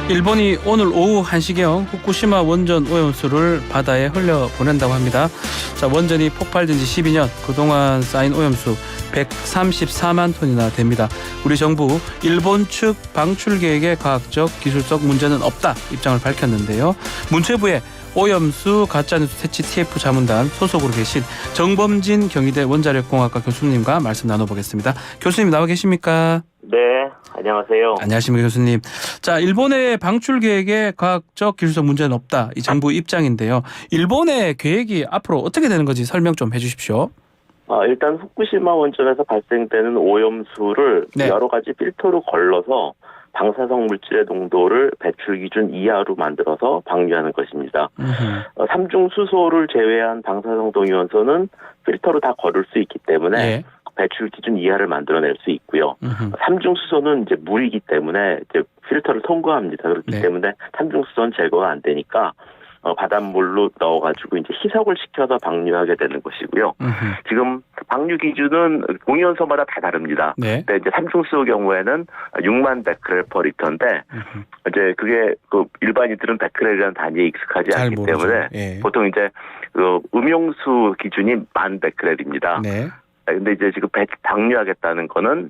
일본이 오늘 오후 1시경 후쿠시마 원전 오염수를 바다에 흘려보낸다고 합니다. 자, 원전이 폭발된 지 12년, 그동안 쌓인 오염수 134만 톤이나 됩니다. 우리 정부 일본 측 방출 계획에 과학적, 기술적 문제는 없다 입장을 밝혔는데요. 문체부의 오염수 가짜뉴스 퇴치 TF 자문단 소속으로 계신 정범진 경희대 원자력공학과 교수님과 말씀 나눠보겠습니다. 교수님 나와 계십니까? 네, 안녕하세요. 안녕하십니까 교수님. 자, 일본의 방출 계획에 과학적, 기술적 문제는 없다. 이 정부 입장인데요. 일본의 계획이 앞으로 어떻게 되는 건지 설명 좀 해주십시오. 일단 후쿠시마 원전에서 발생되는 오염수를 네. 여러 가지 필터로 걸러서 방사성 물질의 농도를 배출 기준 이하로 만들어서 방류하는 것입니다. 삼중 수소를 제외한 방사성 동위원소는 필터로 다 걸을 수 있기 때문에 예. 배출 기준 이하를 만들어낼 수 있고요. 삼중 수소는 이제 물이기 때문에 이제 필터를 통과합니다. 그렇기 네. 때문에 삼중 수소는 제거가 안 되니까 바닷물로 넣어가지고 이제 희석을 시켜서 방류하게 되는 것이고요. 지금 방류 기준은 공유원소마다 다 다릅니다. 네. 근데 이제 삼중수소 경우에는 6만 베크렐 퍼 리터인데 이제 그게 그 일반인들은 베크렐이라는 단위에 익숙하지 잘 않기 모르죠. 때문에 예. 보통 이제 그 음용수 기준이 1만 베크렐입니다. 네. 근데 이제 지금 방류하겠다는 거는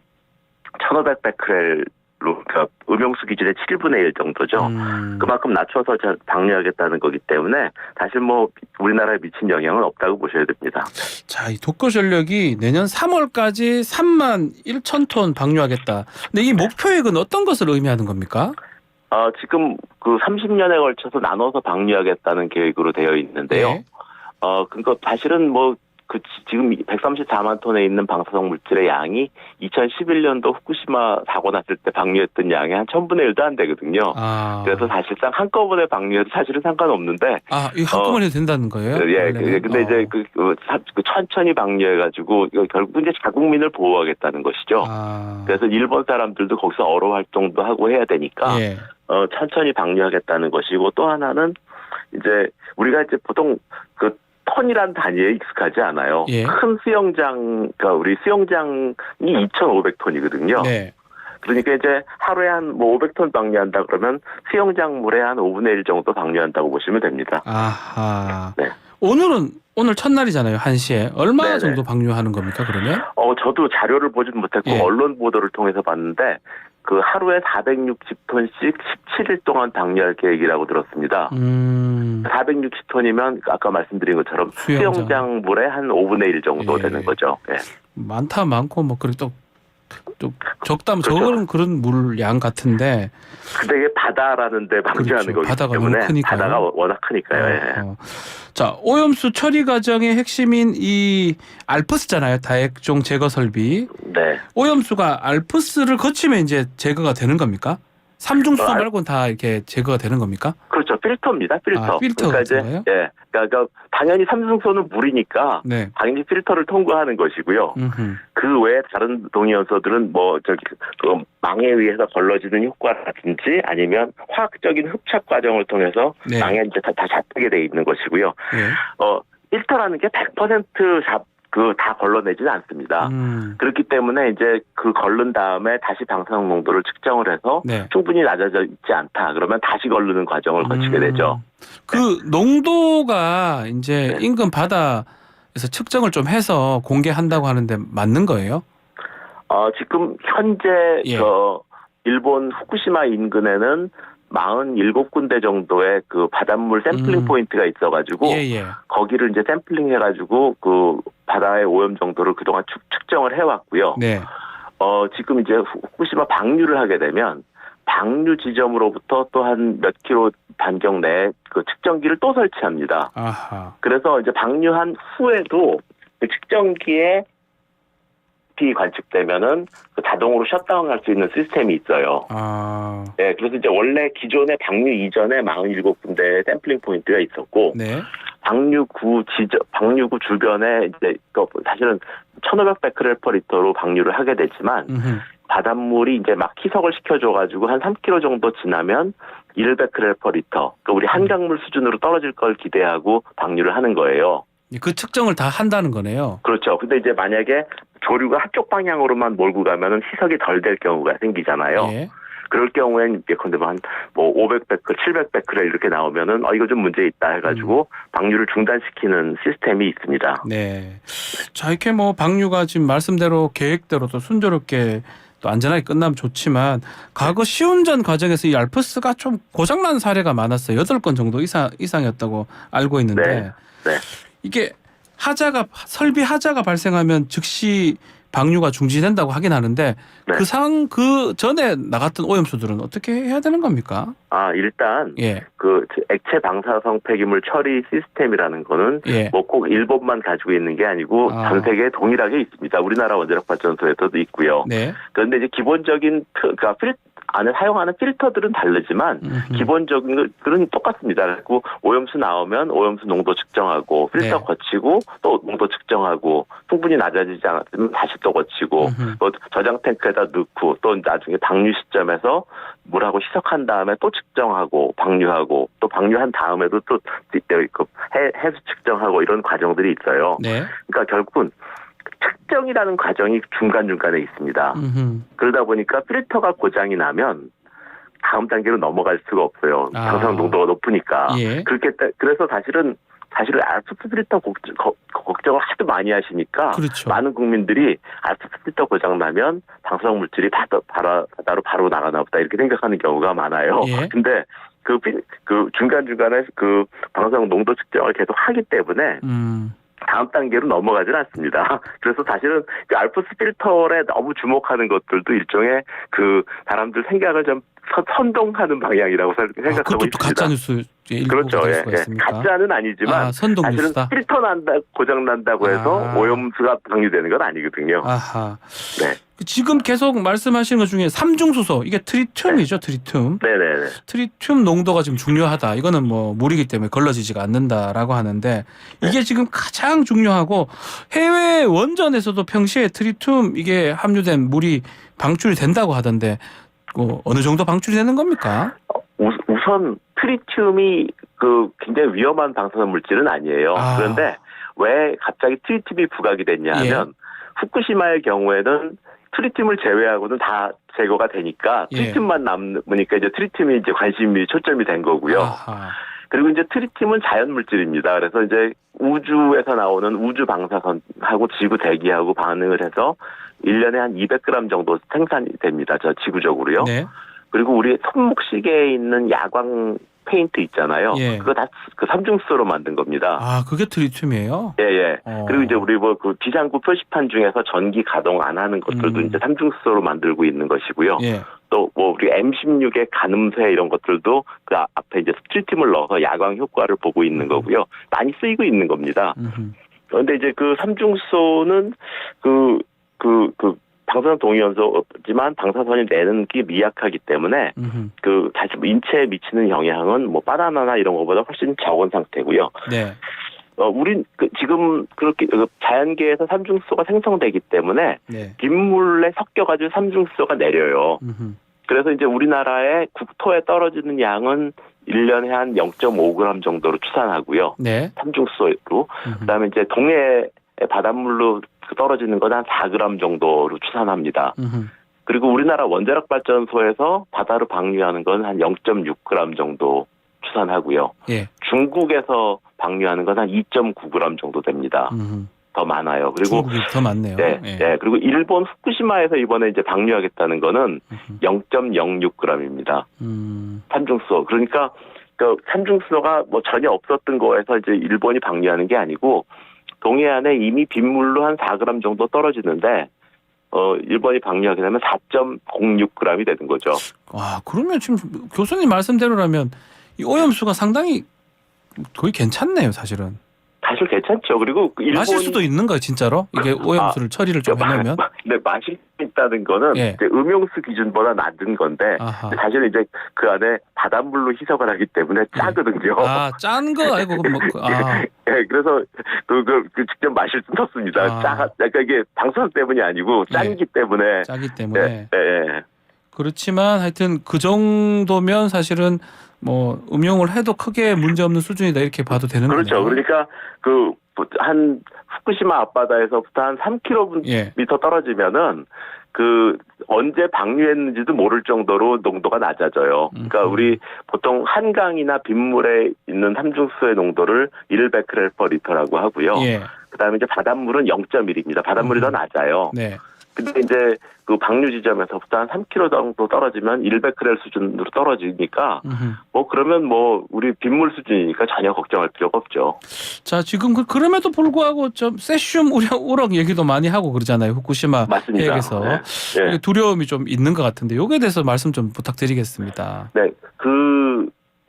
1,500 베크렐로 그러니까 음용수 기준의 7분의 1 정도죠. 그만큼 낮춰서 방류하겠다는 거기 때문에 사실 뭐 우리나라에 미친 영향은 없다고 보셔야 됩니다. 자, 이 도쿄 전력이 내년 3월까지 3만 1천 톤 방류하겠다. 근데 이 목표액은 어떤 것을 의미하는 겁니까? 지금 그 30년에 걸쳐서 나눠서 방류하겠다는 계획으로 되어 있는데요. 네. 그러니까 사실은 뭐 지금 134만 톤에 있는 방사성 물질의 양이 2011년도 후쿠시마 사고 났을 때 방류했던 양의 한 1000분의 1도 안 되거든요. 그래서 사실상 한꺼번에 방류해도 사실은 상관없는데. 이거 한꺼번에 된다는 거예요? 예. 근데 이제 천천히 방류해가지고 결국 이제 자국민을 보호하겠다는 것이죠. 그래서 일본 사람들도 거기서 어로 활동도 하고 해야 되니까. 예. 천천히 방류하겠다는 것이고, 또 하나는 이제 우리가 이제 보통 그 톤이란 단위에 익숙하지 않아요. 예. 큰 수영장, 그러니까 우리 수영장이 2,500톤이거든요. 네. 그러니까 이제 하루에 한 뭐 500톤 방류한다 그러면 수영장 물의 한 5분의 1 정도 방류한다고 보시면 됩니다. 아하. 네. 오늘 첫날이잖아요. 1시에. 얼마 네네. 정도 방류하는 겁니까, 그러면? 저도 자료를 보진 못했고 예. 언론 보도를 통해서 봤는데 그 하루에 460톤씩 17일 동안 방류할 계획이라고 들었습니다. 460톤이면 아까 말씀드린 것처럼 수영장 물의 한 5분의 1 정도 예. 되는 거죠. 예. 많고 뭐 그래 또 적다면 그렇죠. 적은 그런 물량 같은데. 근데 이게 바다라는 데 방류하는 그렇죠. 거기 바다가 때문에 너무 크니까요. 바다가 워낙 크니까요. 예. 자, 오염수 처리 과정의 핵심인 이 알프스잖아요. 다액종 제거 설비. 네. 오염수가 알프스를 거치면 이제 제거가 되는 겁니까? 삼중수소 알- 말고는 다 이렇게 제거가 되는 겁니까? 그렇죠. 필터입니다. 필터. 필터 그러니까 같은 이제 거예요? 예. 그러니까 당연히 삼중수소는 물이니까 네. 당연히 필터를 통과하는 것이고요. 그 외에 다른 동위원소들은 뭐 그 망에 의해서 걸러지는 효과라든지 아니면 화학적인 흡착 과정을 통해서 네. 망에 이제 다 잡히게 돼 있는 것이고요. 예. 필터라는 게 100% 다 걸러내지는 않습니다. 그렇기 때문에 이제 그 걸른 다음에 다시 방사능 농도를 측정을 해서 네. 충분히 낮아져 있지 않다. 그러면 다시 걸르는 과정을 거치게 되죠. 그 농도가 이제 네. 인근 바다에서 측정을 좀 해서 공개한다고 하는데 맞는 거예요? 지금 현재 예. 일본 후쿠시마 인근에는 47군데 정도의 그 바닷물 샘플링 포인트가 있어가지고 예. 거기를 이제 샘플링 해가지고 그 바다의 오염 정도를 그동안 측정을 해왔고요. 네. 지금 이제 후쿠시마 방류를 하게 되면 방류 지점으로부터 또 한 몇 킬로 반경 내에 그 측정기를 또 설치합니다. 아하. 그래서 이제 방류한 후에도 그 측정기에 관측되면은 그 자동으로 셧다운할 수 있는 시스템이 있어요. 네, 그래서 이제 원래 기존의 방류 이전에 47군데 샘플링 포인트가 있었고, 네. 방류구 주변에 이제 사실은 1,500 베크렐 퍼 리터로 방류를 하게 되지만 바닷물이 이제 막 희석을 시켜줘가지고 한 3km 정도 지나면 1 베크렐 퍼 리터, 그러니까 우리 한강물 수준으로 떨어질 걸 기대하고 방류를 하는 거예요. 그 측정을 다 한다는 거네요. 그렇죠. 근데 이제 만약에 조류가 한쪽 방향으로만 몰고 가면은 희석이 덜 될 경우가 생기잖아요. 예. 그럴 경우에는 예컨대 한 500베크, 700베크레 이렇게 나오면은 이거 좀 문제 있다 해가지고 방류를 중단시키는 시스템이 있습니다. 네. 자, 이렇게 뭐 방류가 지금 말씀대로 계획대로 또 순조롭게 또 안전하게 끝나면 좋지만 과거 시운전 과정에서 이 알프스가 좀 고장난 사례가 많았어요. 8건 정도 이상이었다고 알고 있는데 네. 이게 설비 하자가 발생하면 즉시 방류가 중지된다고 하긴 하는데 네. 그 전에 나갔던 오염수들은 어떻게 해야 되는 겁니까? 일단 예. 그 액체 방사성 폐기물 처리 시스템이라는 거는 예. 뭐 꼭 일본만 가지고 있는 게 아니고 전 세계에 동일하게 있습니다. 우리나라 원자력 발전소에서도 있고요. 네. 그런데 이제 기본적인 그러니까 안에 사용하는 필터들은 다르지만 기본적인 글은 똑같습니다. 그리고 오염수 나오면 오염수 농도 측정하고 필터 네. 거치고 또 농도 측정하고 충분히 낮아지지 않았으면 다시 또 거치고 또 저장 탱크에다 넣고 또 나중에 방류 시점에서 물하고 희석한 다음에 또 측정하고 방류하고 또 방류한 다음에도 또 해수 측정하고 이런 과정들이 있어요. 네. 그러니까 결국은 측정이라는 과정이 중간중간에 있습니다. 그러다 보니까 필터가 고장이 나면 다음 단계로 넘어갈 수가 없어요. 방사능 농도가 높으니까. 예. 그래서 사실은 알프스 필터 걱정을 하도 많이 하시니까 그렇죠. 많은 국민들이 알프스 필터 고장 나면 방사능 물질이 바다로 바로 나가나 보다 이렇게 생각하는 경우가 많아요. 예. 근데 그 중간중간에 그 방사능 농도 측정을 계속 하기 때문에 다음 단계로 넘어가지는 않습니다. 그래서 사실은 그 알프스 필터에 너무 주목하는 것들도 일종의 그 사람들 생각을 좀 선동하는 방향이라고 생각하고 그것도 있습니다. 가짜 뉴스의 일부가 그렇죠. 될 수가 있습니까? 가짜는 아니지만 선동 사실은 뉴스다. 필터 고장 난다고 해서 오염수가 방류되는 건 아니거든요. 아하. 네. 지금 계속 말씀하시는 것 중에 삼중수소 이게 트리튬이죠, 트리튬. 네네네. 트리튬 농도가 지금 중요하다. 이거는 뭐 물이기 때문에 걸러지지가 않는다라고 하는데 이게 지금 가장 중요하고 해외 원전에서도 평시에 트리튬 이게 함유된 물이 방출이 된다고 하던데 어느 정도 방출이 되는 겁니까? 우선 트리튬이 굉장히 위험한 방사능 물질은 아니에요. 그런데 왜 갑자기 트리튬이 부각이 됐냐면 후쿠시마의 경우에는 트리튬을 제외하고는 다 제거가 되니까 트리튬만 남으니까 이제 트리튬이 이제 관심이 초점이 된 거고요. 아하. 그리고 이제 트리튬은 자연 물질입니다. 그래서 이제 우주에서 나오는 우주 방사선하고 지구 대기하고 반응을 해서 1년에 한 200g 정도 생산이 됩니다. 지구적으로요. 네. 그리고 우리 손목시계에 있는 야광 페인트 있잖아요. 예. 그거 다 그 삼중수소로 만든 겁니다. 그게 트리튬이에요? 예. 그리고 이제 우리 그 비상구 표시판 중에서 전기 가동 안 하는 것들도 이제 삼중수소로 만들고 있는 것이고요. 예. 또 우리 M16의 가늠쇠 이런 것들도 그 앞에 이제 트리튬을 넣어서 야광 효과를 보고 있는 거고요. 많이 쓰이고 있는 겁니다. 그런데 이제 그 삼중수소는 방사선 동위원소지만 방사선이 내는 게 미약하기 때문에 다시 인체에 미치는 영향은 바나나나 이런 것보다 훨씬 적은 상태고요. 네. 우린 지금 그렇게 자연계에서 삼중수소가 생성되기 때문에 빗물에 섞여가지고 삼중수소가 내려요. 그래서 이제 우리나라의 국토에 떨어지는 양은 1년에 한 0.5g 정도로 추산하고요. 네. 삼중수소로. 그다음에 이제 동해 바닷물로 떨어지는 건 한 4g 정도로 추산합니다. 그리고 우리나라 원자력 발전소에서 바다로 방류하는 건 한 0.6g 정도 추산하고요. 예. 중국에서 방류하는 건 한 2.9g 정도 됩니다. 더 많아요. 그리고 중국이 더 많네요. 네. 그리고 일본 후쿠시마에서 이번에 이제 방류하겠다는 거는 0.06g입니다. 삼중수소. 그러니까 그 삼중수소가 전혀 없었던 거에서 이제 일본이 방류하는 게 아니고 동해안에 이미 빗물로 한 4g 정도 떨어지는데 일본이 방류하게 되면 4.06g이 되는 거죠. 그러면 지금 교수님 말씀대로라면 이 오염수가 상당히 거의 괜찮네요, 사실은. 사실 괜찮죠. 그리고 마실 수도 있는 거예요, 진짜로? 이게 오염수를 처리를 좀 해놓으면? 네, 마실 수 있다는 거는 이제 음용수 기준보다 낮은 건데 사실 이제 그 안에 바닷물로 희석을 하기 때문에 짜거든요. 짠 거 아니고 네, 그래서 직접 마실 수는 없습니다. 그러니까 이게 방사선 때문이 아니고 짜기 때문에. 짜기 때문에. 네. 그렇지만 하여튼 그 정도면 사실은 음용을 해도 크게 문제없는 수준이다 이렇게 봐도 되는 거죠. 그렇죠. 그러니까 한 후쿠시마 앞바다에서부터 한 3km 떨어지면은 언제 방류했는지도 모를 정도로 농도가 낮아져요. 그러니까 우리 보통 한강이나 빗물에 있는 삼중수소의 농도를 1베크렐/리터라고 하고요. 예. 그다음에 이제 바닷물은 0.1입니다. 바닷물이 더 낮아요. 네. 근데 이제 그 방류 지점에서부터 한 3km 정도 떨어지면 1베크렐 수준으로 떨어지니까 그러면 우리 빗물 수준이니까 전혀 걱정할 필요가 없죠. 자, 지금 그럼에도 불구하고 좀 세슘 우럭 얘기도 많이 하고 그러잖아요. 후쿠시마 맞습니다. 해역에서. 네. 두려움이 좀 있는 것 같은데 여기에 대해서 말씀 좀 부탁드리겠습니다. 네.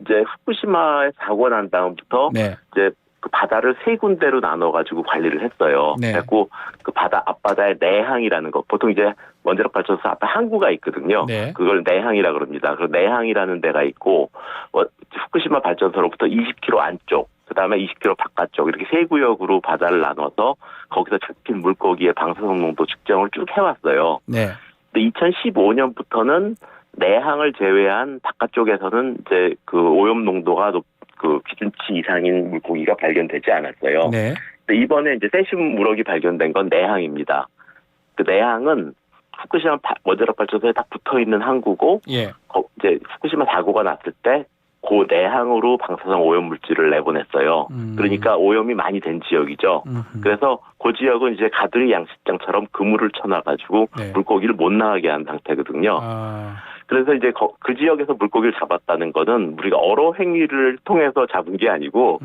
이제 후쿠시마에 사고 난 다음부터 네. 이제 그 바다를 세 군데로 나눠가지고 관리를 했어요. 네. 그래고 그 앞바다의 내항이라는 거, 보통 이제 원자력 발전소 앞에 항구가 있거든요. 네. 그걸 내항이라 그럽니다. 그 내항이라는 데가 있고, 후쿠시마 발전소로부터 20km 안쪽, 그 다음에 20km 바깥쪽 이렇게 세 구역으로 바다를 나눠서 거기서 잡힌 물고기의 방사성 농도 측정을 쭉 해왔어요. 네. 근데 2015년부터는 내항을 제외한 바깥쪽에서는 이제 그 오염 농도가 그 기준치 이상인 물고기가 발견되지 않았어요. 네. 근데 이번에 이제 세슘 우럭이 발견된 건 내항입니다. 그 내항은 후쿠시마 원자력 발전소에 딱 붙어 있는 항구고, 예. 이제 후쿠시마 사고가 났을 때 그 내항으로 방사성 오염 물질을 내보냈어요. 그러니까 오염이 많이 된 지역이죠. 그래서 그 지역은 이제 가두리 양식장처럼 그물을 쳐놔가지고 네. 물고기를 못 나가게 한 상태거든요. 그래서 이제 그 지역에서 물고기를 잡았다는 거는 우리가 어로 행위를 통해서 잡은 게 아니고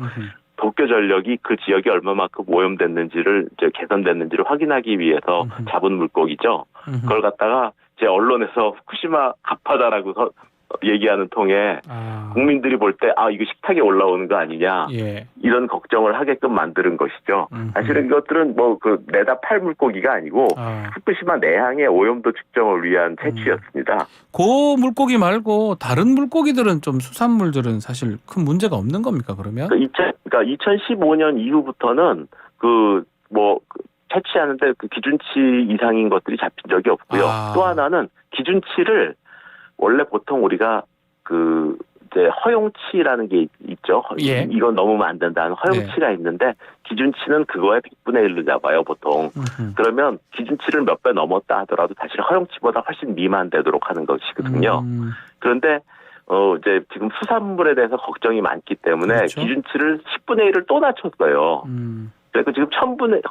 도쿄전력이 그 지역이 얼마만큼 오염됐는지를 이제 개선됐는지를 확인하기 위해서 잡은 물고기죠. 그걸 갖다가 제 언론에서 후쿠시마 앞바다라고 얘기하는 통에 국민들이 볼 때 이거 식탁에 올라오는 거 아니냐, 예. 이런 걱정을 하게끔 만드는 것이죠. 사실은 이것들은 내다 팔 물고기가 아니고 후쿠시마 내항의 오염도 측정을 위한 채취였습니다. 그 물고기 말고 다른 물고기들은 좀 수산물들은 사실 큰 문제가 없는 겁니까 그러면? 그러니까 2015년 이후부터는 채취하는데 그 기준치 이상인 것들이 잡힌 적이 없고요. 또 하나는 기준치를 원래 보통 우리가 이제 허용치라는 게 있죠. 예. 이건 넘으면 안 된다는 허용치가 있는데 기준치는 그거의 100분의 1로 잡아요, 보통. 그러면 기준치를 몇 배 넘었다 하더라도 사실 허용치보다 훨씬 미만되도록 하는 것이거든요. 그런데 이제 지금 수산물에 대해서 걱정이 많기 때문에 그렇죠. 기준치를 10분의 1을 또 낮췄어요. 그래서 지금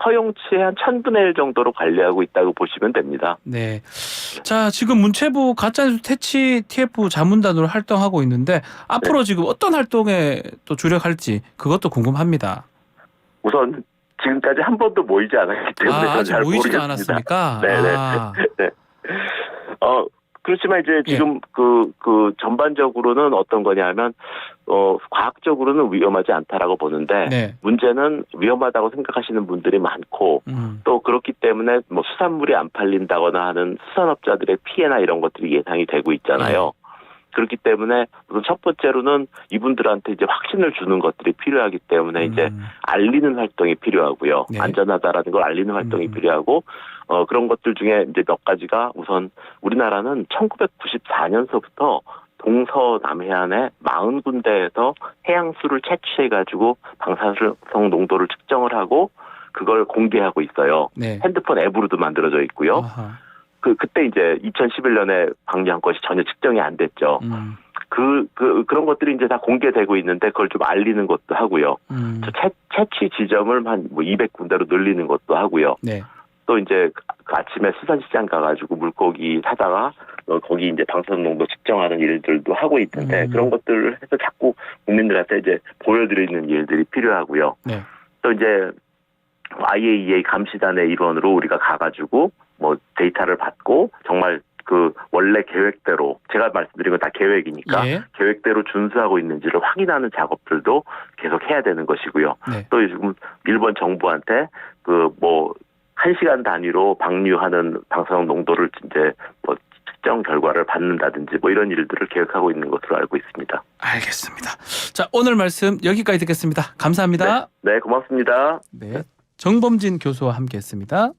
허용치의 한 1000분의 1 정도로 관리하고 있다고 보시면 됩니다. 네. 자, 지금 문체부 가짜뉴스 퇴치 TF 자문단으로 활동하고 있는데 앞으로 지금 어떤 활동에 또 주력할지 그것도 궁금합니다. 우선 지금까지 한 번도 모이지 않았기 때문에 아직 잘 모이지도 모르겠습니다. 않았습니까? 네네. 네. 그렇지만 이제 지금 그 전반적으로는 어떤 거냐면 과학적으로는 위험하지 않다라고 보는데 네. 문제는 위험하다고 생각하시는 분들이 많고 또 그렇기 때문에 수산물이 안 팔린다거나 하는 수산업자들의 피해나 이런 것들이 예상이 되고 있잖아요. 그렇기 때문에 우선 첫 번째로는 이분들한테 이제 확신을 주는 것들이 필요하기 때문에 이제 알리는 활동이 필요하고요. 네. 안전하다라는 걸 알리는 활동이 필요하고 그런 것들 중에 이제 몇 가지가 우선 우리나라는 1994년서부터 동서남해안의 40군데에서 해양수를 채취해가지고 방사성 농도를 측정을 하고 그걸 공개하고 있어요. 네. 핸드폰 앱으로도 만들어져 있고요. 아하. 그때 이제 2011년에 방류한 것이 전혀 측정이 안 됐죠. 그런 것들이 이제 다 공개되고 있는데 그걸 좀 알리는 것도 하고요. 채취 지점을 한 200군데로 늘리는 것도 하고요. 네. 또 이제 그 아침에 수산시장 가가지고 물고기 사다가 거기 이제 방사성 농도 측정하는 일들도 하고 있는데 그런 것들을 해서 자꾸 국민들한테 이제 보여드리는 일들이 필요하고요. 네. 또 이제 IAEA 감시단의 일원으로 우리가 가가지고 데이터를 받고 정말 그 원래 계획대로 제가 말씀드린 건 다 계획이니까 예. 계획대로 준수하고 있는지를 확인하는 작업들도 계속 해야 되는 것이고요. 네. 또 지금 일본 정부한테 1시간 단위로 방류하는 방사성 농도를 이제 측정 결과를 받는다든지 이런 일들을 계획하고 있는 것으로 알고 있습니다. 알겠습니다. 자, 오늘 말씀 여기까지 듣겠습니다. 감사합니다. 네, 고맙습니다. 네. 정범진 교수와 함께했습니다.